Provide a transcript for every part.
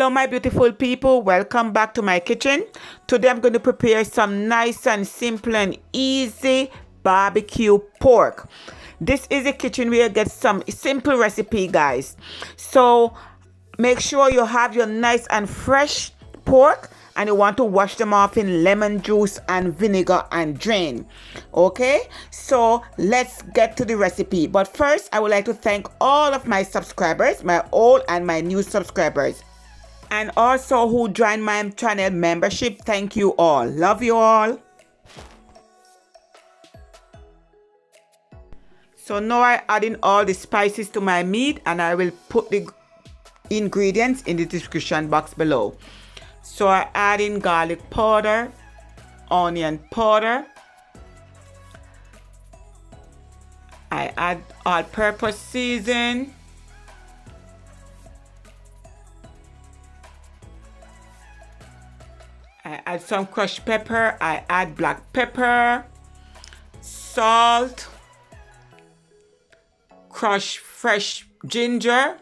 Hello my beautiful people, welcome back to my kitchen. Today I'm going to prepare some nice and simple and easy barbecue pork. This is a kitchen where you get some simple recipe, guys. So make sure you have your nice and fresh pork and you want to wash them off in lemon juice and vinegar and drain. Okay, so let's get to the recipe. But first I would like to thank all of my subscribers, my old and my new subscribers, and also who joined my channel membership. Thank you all. Love you all. So now I add in all the spices to my meat, and I will put the ingredients in the description box below. So I add in garlic powder, onion powder. I add all-purpose season. I add some crushed pepper. I add black pepper, salt, crushed fresh ginger,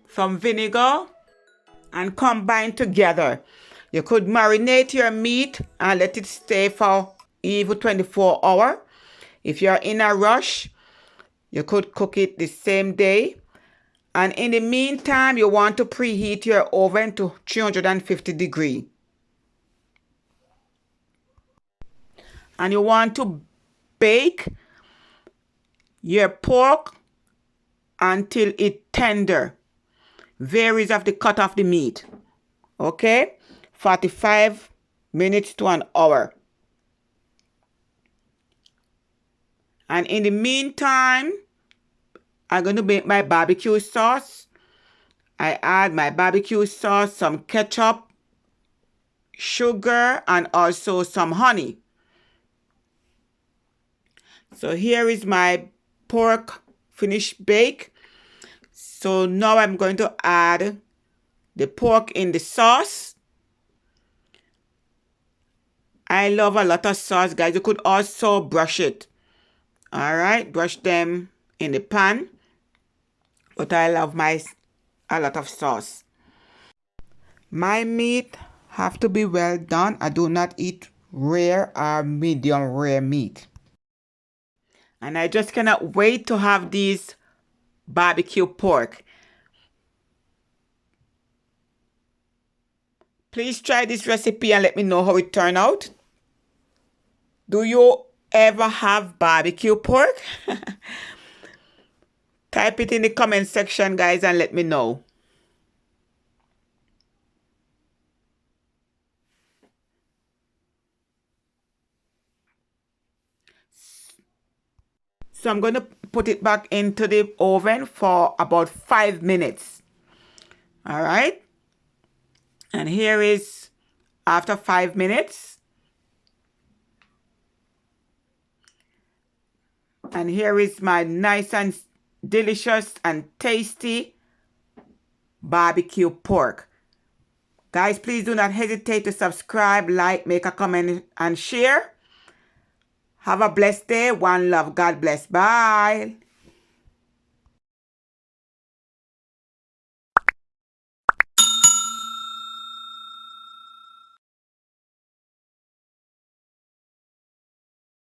some vinegar, and combine together. You could marinate your meat and let it stay for even 24 hours. If you're in a rush, you could cook it the same day. And in the meantime, you want to preheat your oven to 350 degrees. And you want to bake your pork until it's tender. Varies of the cut of the meat. Okay? 45 minutes to an hour. And in the meantime, I'm going to make my barbecue sauce. I add my barbecue sauce, some ketchup, sugar, and also some honey. So here is my pork finished bake. So now I'm going to add the pork in the sauce. I love a lot of sauce, guys. You could also brush it. Alright, brush them in the pan. But I love a lot of sauce. My meat have to be well done. I do not eat rare or medium rare meat. And I just cannot wait to have these barbecue pork. Please try this recipe and let me know how it turned out. Do you ever have barbecue pork? Type it in the comment section, guys, and let me know. So I'm going to put it back into the oven for about 5 minutes. All right. And here is after 5 minutes. And here is my nice and delicious and tasty barbecue pork. Guys, please do not hesitate to subscribe, like, make a comment, and share. Have a blessed day. One love. God bless. Bye.